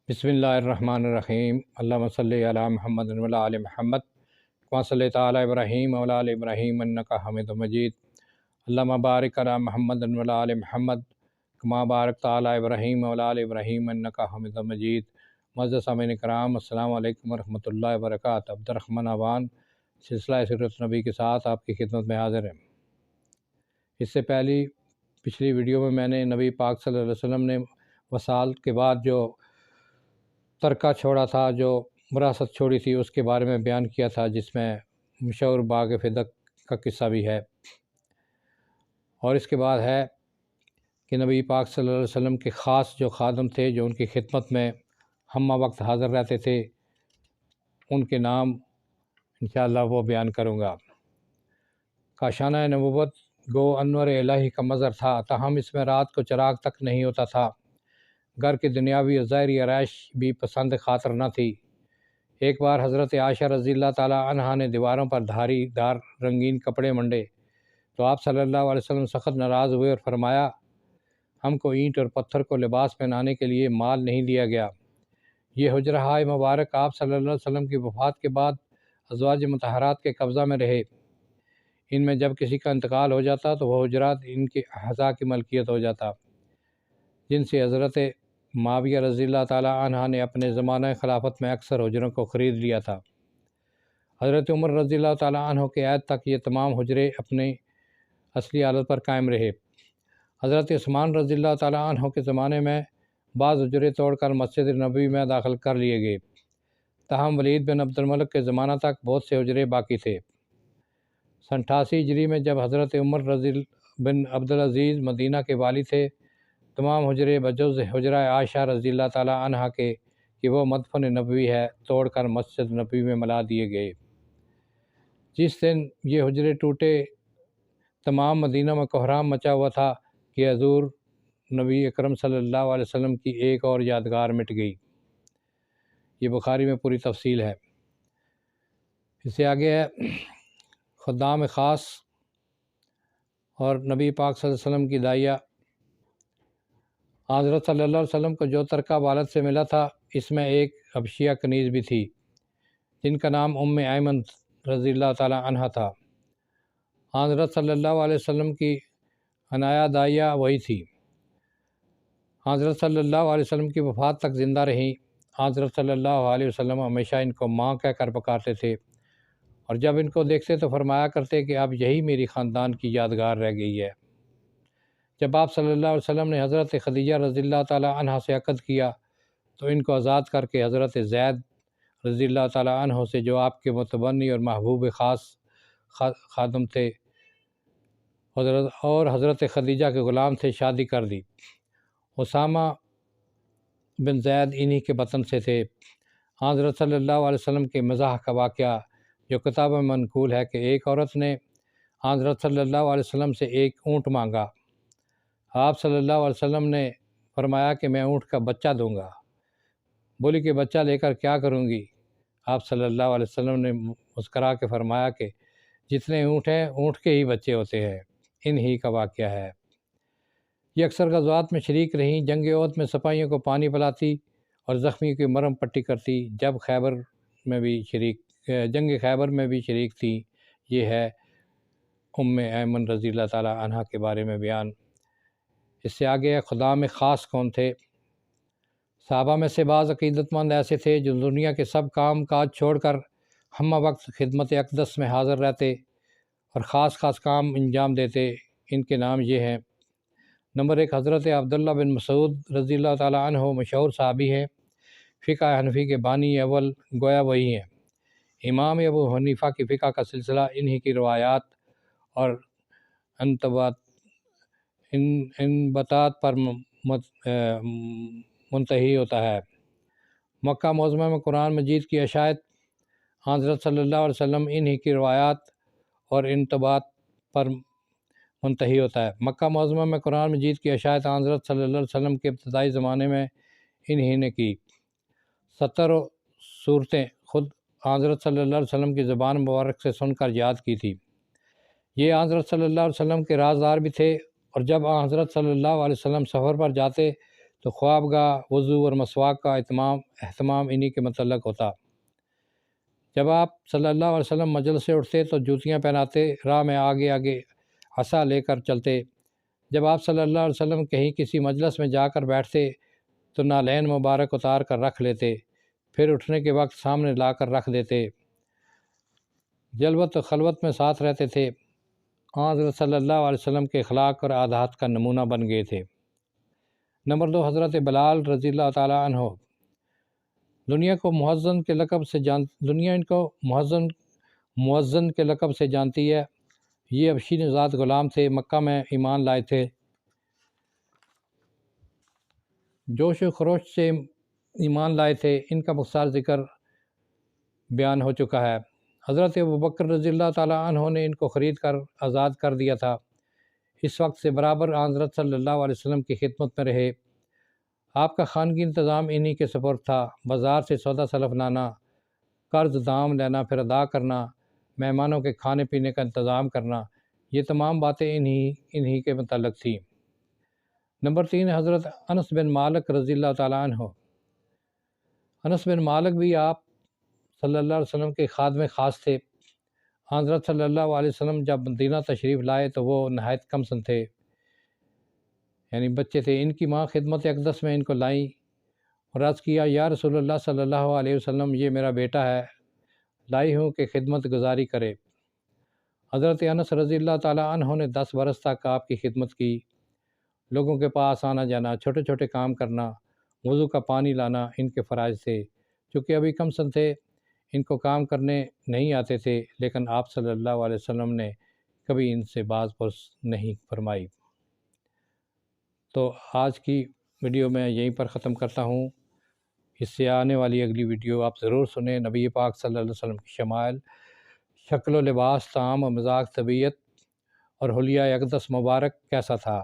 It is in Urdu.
بسم اللہ الرحمن الرحیم اللہم صلی علی محمد وعلی آل محمد کما صلیت علی ابراہیم وعلی آل ابراہیم انکا حمید مجید اللہم بارک علی محمد وعلی آل محمد کما بارکت علی ابراہیم وعلی آل ابراہیم انکا حمید مجید۔ معزز سامعین کرام، السلام علیکم ورحمۃ اللہ وبرکاتہ۔ عبد الرحمن عوان سلسلہ سیرت نبی کے ساتھ آپ کی خدمت میں حاضر ہیں۔ اس سے پچھلی ویڈیو میں نے نبی پاک صلی اللہ علیہ وسلم نے وصال کے بعد جو ترکہ چھوڑا تھا، جو وراثت چھوڑی تھی، اس کے بارے میں بیان کیا تھا، جس میں مشہور باغ فدق کا قصہ بھی ہے۔ اور اس کے بعد ہے کہ نبی پاک صلی اللہ علیہ وسلم کے خاص جو خادم تھے، جو ان کی خدمت میں ہمہ وقت حاضر رہتے تھے، ان کے نام انشاءاللہ وہ بیان کروں گا۔ کاشانہ نبوت گو انور الہی کا مظہر تھا، تاہم اس میں رات کو چراغ تک نہیں ہوتا تھا۔ گھر کی دنیاوی اور ظاہری آرائش بھی پسند خاطر نہ تھی۔ ایک بار حضرت عائشہ رضی اللہ تعالی عنہا نے دیواروں پر دھاری دار رنگین کپڑے منڈے تو آپ صلی اللہ علیہ وسلم سخت ناراض ہوئے اور فرمایا، ہم کو اینٹ اور پتھر کو لباس پہنانے کے لیے مال نہیں دیا گیا۔ یہ حجرہ مبارک آپ صلی اللہ علیہ وسلم کی وفات کے بعد ازواج مطہرات کے قبضہ میں رہے۔ ان میں جب کسی کا انتقال ہو جاتا تو وہ حجرات ان کے اعضاء کی ملکیت ہو جاتا، جن سے حضرت معاویہ رضی اللہ تعالی عنہ نے اپنے زمانہ خلافت میں اکثر حجروں کو خرید لیا تھا۔ حضرت عمر رضی اللہ تعالی عنہ کے عہد تک یہ تمام حجرے اپنے اصلی حالت پر قائم رہے۔ حضرت عثمان رضی اللہ تعالی عنہ کے زمانے میں بعض حجرے توڑ کر مسجد نبوی میں داخل کر لیے گئے، تاہم ولید بن عبد الملک کے زمانہ تک بہت سے حجرے باقی تھے۔ 88 ہجری میں جب حضرت عمر رضی بن عبدالعزیز مدینہ کے والی تھے، تمام حجرے بجز حجرہ عائشہ رضی اللہ تعالی عنہا کے کہ وہ مدفن نبوی ہے توڑ کر مسجد نبوی میں ملا دیے گئے۔ جس دن یہ حجرے ٹوٹے، تمام مدینہ میں کوہرام مچا ہوا تھا کہ حضور نبی اکرم صلی اللہ علیہ وسلم کی ایک اور یادگار مٹ گئی۔ یہ بخاری میں پوری تفصیل ہے۔ اس سے آگے ہے خدام خاص اور نبی پاک صلی اللہ علیہ وسلم کی داعیہ۔ حضرت صلی اللہ علیہ وسلم کو جو ترکہ والد سے ملا تھا، اس میں ایک حبشیہ کنیز بھی تھی، جن کا نام ایمن رضی اللہ تعالی عنہ تھا۔ حضرت صلی اللہ علیہ وسلم کی عنایا داعیہ وہی تھی۔ حضرت صلی اللہ علیہ وسلم کی وفات تک زندہ رہیں۔ حضرت صلی اللہ علیہ وسلم ہمیشہ ان کو ماں کہہ کر پکارتے تھے، اور جب ان کو دیکھتے تو فرمایا کرتے کہ اب یہی میری خاندان کی یادگار رہ گئی ہے۔ جب آپ صلی اللہ علیہ وسلم نے حضرت خدیجہ رضی اللہ تعالی عنہ سے عقد کیا تو ان کو آزاد کر کے حضرت زید رضی اللہ تعالی عنہ سے، جو آپ کے متبنی اور محبوب خاص خادم تھے اور حضرت خدیجہ کے غلام تھے، شادی کر دی۔ اسامہ بن زید انہی کے بطن سے تھے۔ حضرت صلی اللہ علیہ وسلم کے مزاح کا واقعہ جو کتابوں میں منقول ہے کہ ایک عورت نے حضرت صلی اللہ علیہ وسلم سے ایک اونٹ مانگا۔ آپ صلی اللہ علیہ وسلم نے فرمایا کہ میں اونٹ کا بچہ دوں گا۔ بولی کہ بچہ لے کر کیا کروں گی؟ آپ صلی اللہ علیہ وسلم نے مسکرا کے فرمایا کہ جتنے اونٹ ہیں، اونٹ کے ہی بچے ہوتے ہیں۔ انہی کا واقعہ ہے۔ یہ اکثر غزوات میں شریک رہیں۔ جنگ احد میں سپاہیوں کو پانی پلاتی اور زخمیوں کی مرہم پٹی کرتی۔ جنگ خیبر میں بھی شریک تھی۔ یہ ہے ایمن رضی اللہ تعالی عنہ کے بارے میں بیان۔ اس سے آگے ہے خدام خاص کون تھے۔ صحابہ میں سے بعض عقیدت مند ایسے تھے جو دنیا کے سب کام کاج چھوڑ کر ہمہ وقت خدمت اقدس میں حاضر رہتے اور خاص کام انجام دیتے۔ ان کے نام یہ ہیں۔ نمبر 1، حضرت عبداللہ بن مسعود رضی اللہ تعالی عنہ مشہور صحابی ہیں۔ فقہ حنفی کے بانی اول گویا وہی ہیں۔ امام ابو حنیفہ کی فقہ کا سلسلہ انہی کی روایات اور انبطات پر منتہی ہوتا ہے۔ مکہ معظمہ میں قرآن مجید کی اشاعت حضرت صلی اللہ علیہ وسلم انہی کی روایات اور انبطات پر منتہی ہوتا ہے۔ مکہ معظمہ میں قرآن مجید کی اشاعت حضرت صلی اللہ علیہ وسلم کے ابتدائی زمانے میں انہی نے کی۔ 70 صورتیں خود حضرت صلی اللہ علیہ وسلم کی زبان مبارک سے سن کر یاد کی تھی۔ یہ حضرت صلی اللہ علیہ وسلم کے رازدار بھی تھے، اور جب حضرت صلی اللہ علیہ وسلم سفر پر جاتے تو خوابگاہ، وضو اور مسواک کا اہتمام انہی کے متعلق ہوتا۔ جب آپ صلی اللہ علیہ وسلم مجلس سے اٹھتے تو جوتیاں پہناتے، راہ میں آگے آگے عصا لے کر چلتے۔ جب آپ صلی اللہ علیہ وسلم کہیں کسی مجلس میں جا کر بیٹھتے تو نالین مبارک اتار کر رکھ لیتے، پھر اٹھنے کے وقت سامنے لا کر رکھ دیتے۔ جلوت و خلوت میں ساتھ رہتے تھے۔ حضرت صلی اللہ علیہ وسلم کے اخلاق اور عادات کا نمونہ بن گئے تھے۔ نمبر 2، حضرت بلال رضی اللہ تعالیٰ عنہ۔ دنیا ان کو مؤذن کے لقب سے جانتی ہے۔ یہ حبشی نژاد غلام تھے، مکہ میں ایمان لائے تھے۔ جوش و خروش سے ایمان لائے تھے۔ ان کا مختصر ذکر بیان ہو چکا ہے۔ حضرت ابوبکر رضی اللہ تعالیٰ عنہ نے ان کو خرید کر آزاد کر دیا تھا۔ اس وقت سے برابر حضرت صلی اللہ علیہ وسلم کی خدمت میں رہے۔ آپ کا خانگی انتظام انہی کے سپرد تھا۔ بازار سے سودا سلف لانا، قرض دام لینا پھر ادا کرنا، مہمانوں کے کھانے پینے کا انتظام کرنا، یہ تمام باتیں انہی کے متعلق تھیں۔ نمبر 3، حضرت انس بن مالک رضی اللہ تعالیٰ عنہ۔ انس بن مالک بھی آپ صلی اللہ علیہ وسلم کے خادم خاص تھے۔ حضرت صلی اللہ علیہ وسلم جب مدینہ تشریف لائے تو وہ نہایت کم سن تھے، یعنی بچے تھے۔ ان کی ماں خدمت اقدس میں ان کو لائیں اور عرض کیا، یا رسول اللہ صلی اللہ علیہ وسلم، یہ میرا بیٹا ہے، لائی ہوں کہ خدمت گزاری کرے۔ حضرت انس رضی اللہ تعالیٰ عنہ نے 10 برس تک آپ کی خدمت کی۔ لوگوں کے پاس آنا جانا، چھوٹے چھوٹے کام کرنا، وضو کا پانی لانا ان کے فرائض تھے۔ چونکہ ابھی کم سن تھے، ان کو کام کرنے نہیں آتے تھے، لیکن آپ صلی اللہ علیہ وسلم نے کبھی ان سے باز پرس نہیں فرمائی۔ تو آج کی ویڈیو میں یہیں پر ختم کرتا ہوں۔ اس سے آنے والی اگلی ویڈیو آپ ضرور سنیں۔ نبی پاک صلی اللہ علیہ وسلم کی شمائل، شکل و لباس، طعام و مزاج، طبیعت اور حلیہ اقدس مبارک کیسا تھا۔